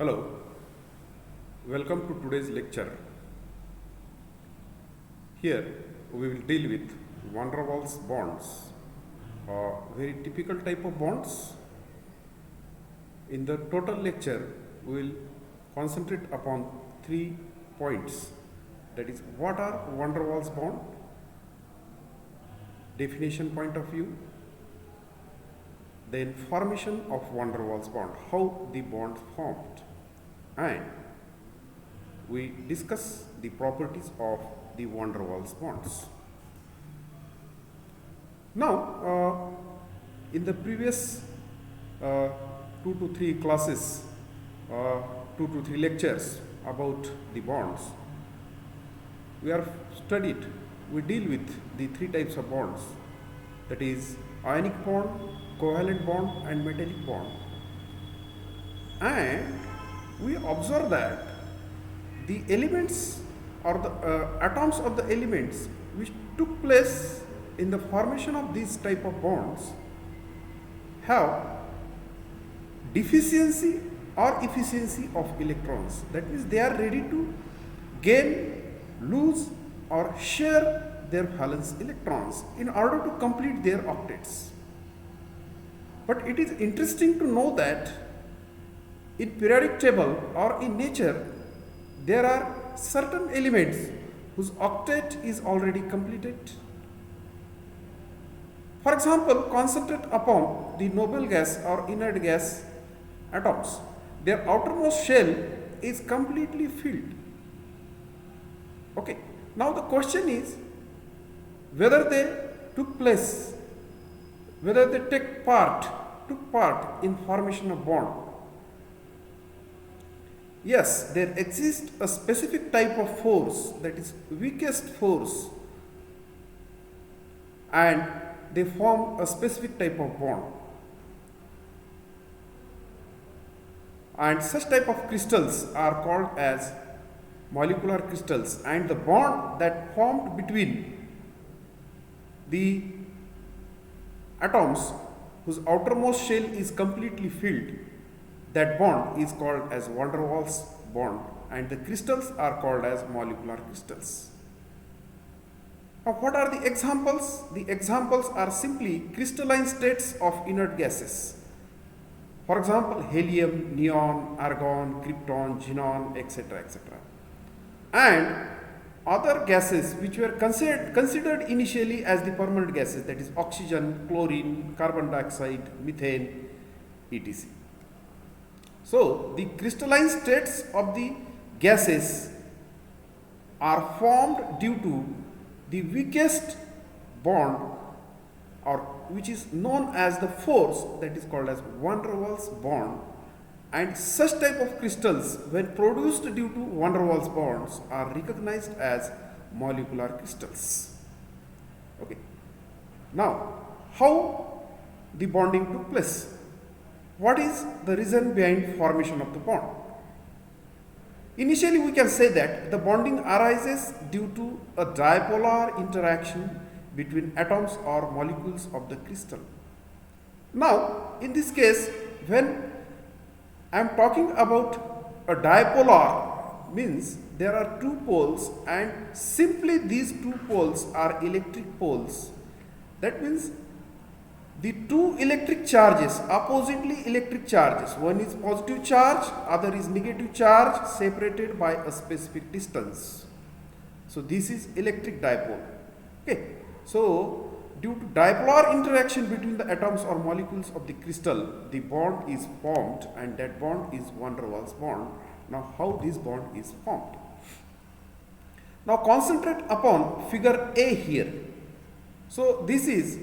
Hello, welcome to today's lecture. Here we will deal with van der Waals bonds, a very typical type of bonds. In the total lecture, we will concentrate upon 3 points. That is, what are van der Waals bond, definition point of view, then formation of van der Waals bond, how the bond formed, and we discuss the properties of the van der Waals bonds. Now, in the previous 2 to 3 classes, 2 to 3 lectures about the bonds, we deal with the 3 types of bonds, that is ionic bond, covalent bond and metallic bond, and we observe that the elements or the atoms of the elements which took place in the formation of these type of bonds have deficiency or efficiency of electrons. That means they are ready to gain, lose or share their valence electrons in order to complete their octets. But it is interesting to know that in periodic table or in nature there are certain elements whose octet is already completed. For example, concentrate upon the noble gas or inert gas atoms. Their outermost shell is completely filled. Okay. Now the question is whether they took part in formation of bond. Yes, there exists a specific type of force, that is weakest force, and they form a specific type of bond. And such type of crystals are called as molecular crystals, and the bond that formed between the atoms whose outermost shell is completely filled, that bond is called as van der Waals bond, and the crystals are called as molecular crystals. Now, what are the examples? The examples are simply crystalline states of inert gases. For example, helium, neon, argon, krypton, xenon, etc., etc. And other gases which were considered initially as the permanent gases, that is oxygen, chlorine, carbon dioxide, methane, etc. So, the crystalline states of the gases are formed due to the weakest bond, or which is known as the force, that is called as van der Waals bond, and such type of crystals when produced due to van der Waals bonds are recognized as molecular crystals. Okay. Now, how the bonding took place? What is the reason behind formation of the bond? Initially, we can say that the bonding arises due to a dipolar interaction between atoms or molecules of the crystal. Now, in this case, when I am talking about a dipolar, means there are 2 poles and simply these 2 poles are electric poles. That means the 2 electric charges, oppositely electric charges, one is positive charge, other is negative charge, separated by a specific distance. So this is electric dipole. Okay. So due to dipolar interaction between the atoms or molecules of the crystal, the bond is formed, and that bond is van der Waals bond. Now, how this bond is formed? Now concentrate upon figure A here. So this is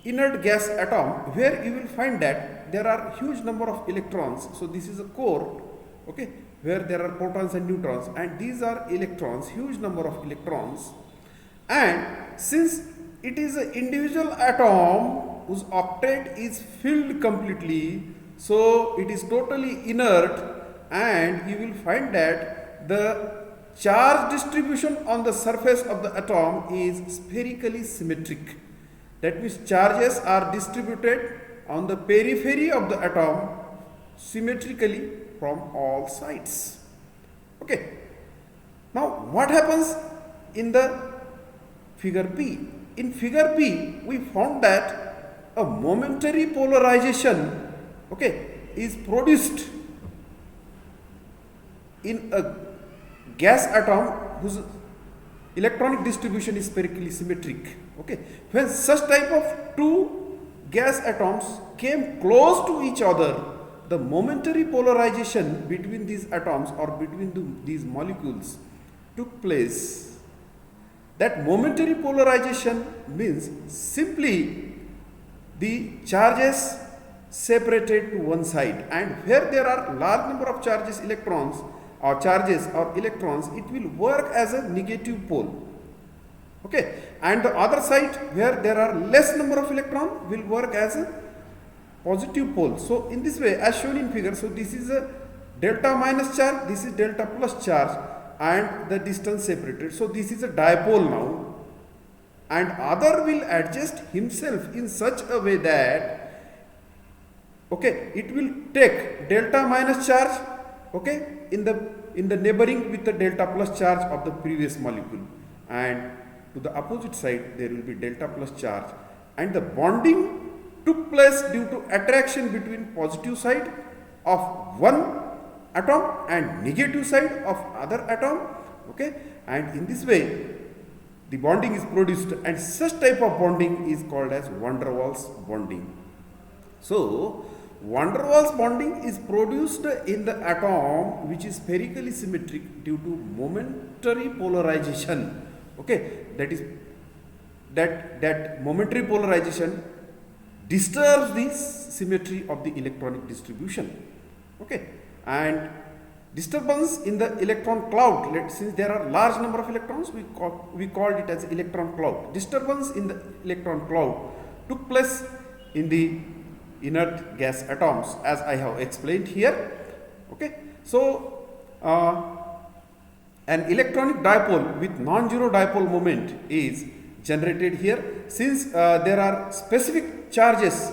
inert gas atom, where you will find that there are huge number of electrons. So this is a core, okay, where there are protons and neutrons, and these are electrons, huge number of electrons. And since it is an individual atom whose octet is filled completely, so it is totally inert, and you will find that the charge distribution on the surface of the atom is spherically symmetric. That means charges are distributed on the periphery of the atom symmetrically from all sides. Okay. Now what happens in the figure B? In figure B, we found that a momentary polarization, okay, is produced in a gas atom whose electronic distribution is spherically symmetric. Okay, when such type of two gas atoms came close to each other, the momentary polarization between these atoms or between these molecules took place. That momentary polarization means simply the charges separated to one side, and where there are large number of charges electrons or charges or electrons, it will work as a negative pole. Okay, and the other side where there are less number of electrons will work as a positive pole. So in this way, as shown in figure, so this is a delta minus charge, this is delta plus charge, and the distance separated. So this is a dipole now, and other will adjust himself in such a way that, okay, it will take delta minus charge, okay, in the neighboring with the delta plus charge of the previous molecule, and to the opposite side there will be delta plus charge, and the bonding took place due to attraction between positive side of one atom and negative side of other atom. Okay, and in this way the bonding is produced, and such type of bonding is called as van der Waals bonding. So van der Waals bonding is produced in the atom which is spherically symmetric due to momentary polarization. Okay, that momentary polarization disturbs the symmetry of the electronic distribution. Okay, and disturbance in the electron cloud, since there are large number of electrons, we called it as electron cloud. Disturbance in the electron cloud took place in the inert gas atoms, as I have explained here. Okay, so an electronic dipole with non-zero dipole moment is generated here, since there are specific charges,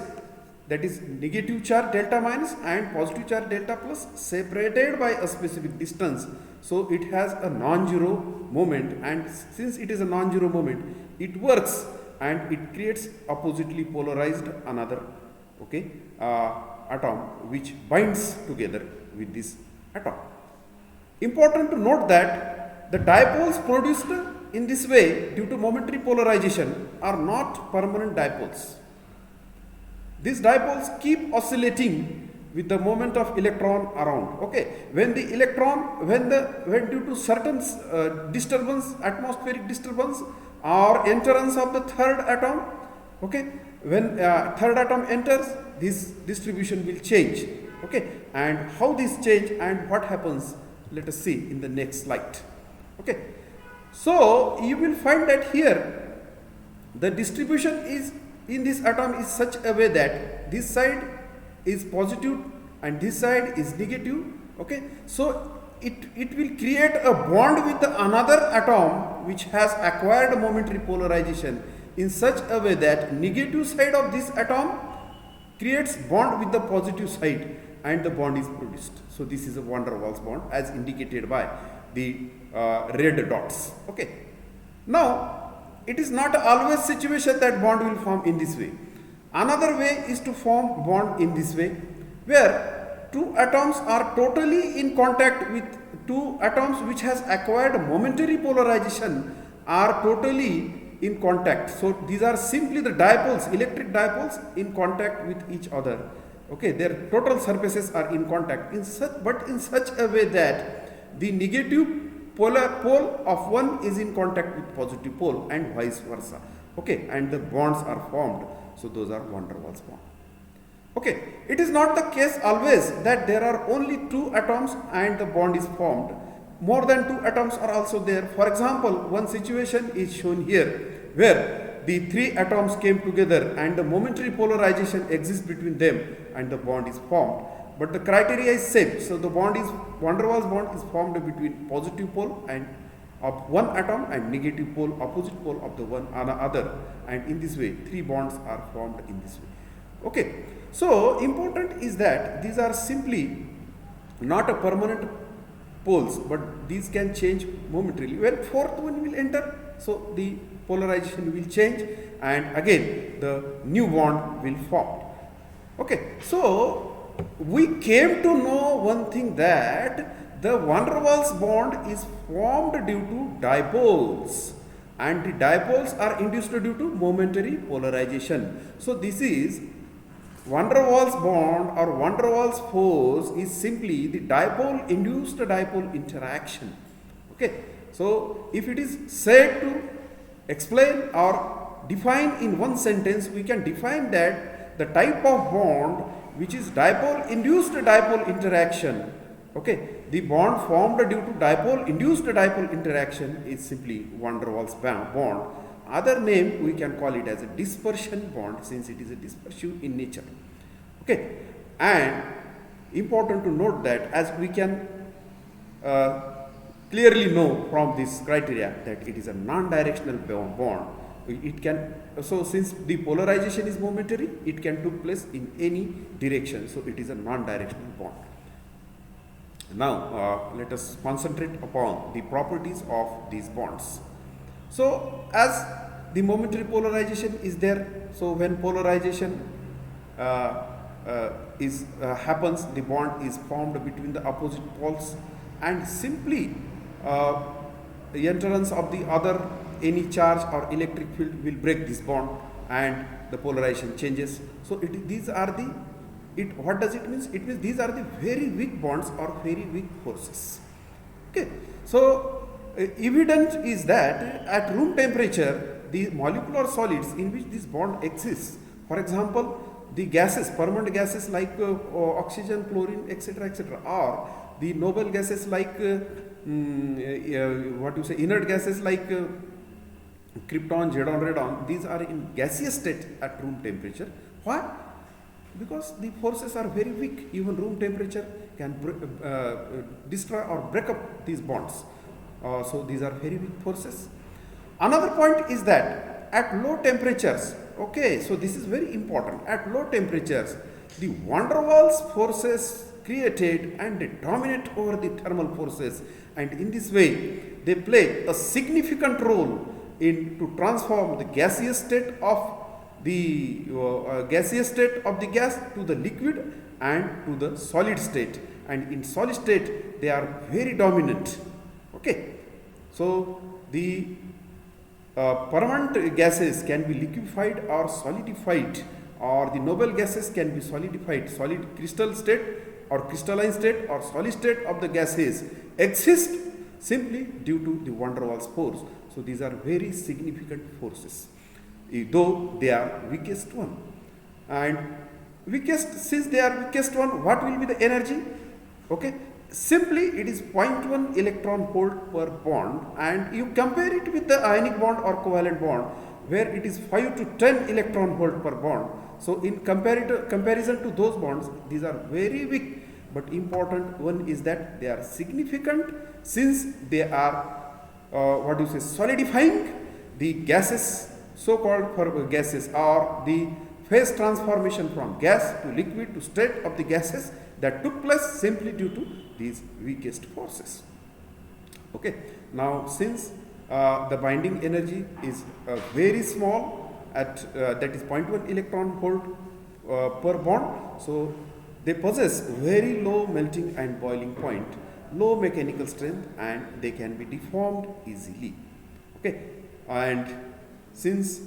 that is negative charge delta minus and positive charge delta plus, separated by a specific distance. So it has a non-zero moment, and since it is a non-zero moment, it works and it creates oppositely polarized another, okay, atom which binds together with this atom. Important to note that the dipoles produced in this way due to momentary polarization are not permanent dipoles. These dipoles keep oscillating with the moment of electron around. Okay, when the electron, when due to certain disturbance, atmospheric disturbance or entrance of the third atom, okay, when third atom enters, this distribution will change. Okay, and how this change and what happens, let us see in the next slide. Okay, so you will find that here the distribution is in this atom is such a way that this side is positive and this side is negative. Okay, so it will create a bond with the another atom which has acquired momentary polarization in such a way that negative side of this atom creates bond with the positive side, and the bond is produced. So this is a van der Waals bond as indicated by the red dots. Okay, now it is not always situation that bond will form in this way. Another way is to form bond in this way, where two atoms are totally in contact with two atoms which has acquired momentary polarization are totally in contact. So these are simply the dipoles, electric dipoles in contact with each other. Okay, their total surfaces are in contact in such a way that the negative polar pole of one is in contact with positive pole and vice versa. Okay, and the bonds are formed. So those are van der Waals bond. Okay, it is not the case always that there are only two atoms and the bond is formed. More than two atoms are also there. For example, one situation is shown here where the three atoms came together and the momentary polarization exists between them and the bond is formed. But the criteria is same. So the bond is van der Waals bond is formed between positive pole and of one atom and negative pole, opposite pole of the one other, and in this way three bonds are formed in this way. Okay, so important is that these are simply not a permanent poles, but these can change momentarily. When fourth one will enter, so the polarization will change, and again the new bond will form. Okay, so we came to know one thing, that the van der Waals bond is formed due to dipoles, and the dipoles are induced due to momentary polarization. So this is van der Waals bond or van der Waals force is simply the dipole induced dipole interaction. Okay, so if it is said to explain or define in one sentence, we can define that the type of bond which is dipole induced dipole interaction, okay, the bond formed due to dipole induced dipole interaction is simply van der Waals bond. Other name we can call it as a dispersion bond, since it is a dispersive in nature. Okay, and important to note that, as we can clearly know from this criteria, that it is a non-directional bond. It can, so since the polarization is momentary, it can take place in any direction, so it is a non-directional bond. Now let us concentrate upon the properties of these bonds. So as the momentary polarization is there, so when polarization happens, the bond is formed between the opposite poles, and simply the entrance of the other any charge or electric field will break this bond, and the polarization changes. So these are the, what does it mean? It means these are the very weak bonds or very weak forces. Okay, so evident is that at room temperature, the molecular solids in which this bond exists, for example, the gases, permanent gases like oxygen, chlorine, etc., etc., or the noble gases like inert gases like krypton, xenon, radon, these are in gaseous state at room temperature. Why? Because the forces are very weak. Even room temperature can destroy or break up these bonds. So these are very weak forces. Another point is that at low temperatures, okay, so this is very important. At low temperatures, the van der Waals forces created and they dominate over the thermal forces, and in this way they play a significant role in to transform the gaseous state of the gas to the liquid and to the solid state, and in solid state they are very dominant. Okay, so the permanent gases can be liquefied or solidified, or the noble gases can be solidified. Solid crystal state or crystalline state or solid state of the gases exist simply due to the van der Waals force. So these are very significant forces, though they are weakest one. And weakest, since they are weakest one, what will be the energy? Okay, simply it is 0.1 electron volt per bond, and you compare it with the ionic bond or covalent bond, where it is 5 to 10 electron volt per bond. So in comparison to those bonds, these are very weak. But important one is that they are significant, since they are solidifying the gases, so-called gases, or the phase transformation from gas to liquid to state of the gases that took place simply due to these weakest forces. Okay, now since the binding energy is very small at that is 0.1 electron volt per bond, so they possess very low melting and boiling point, low mechanical strength, and they can be deformed easily. Okay, and since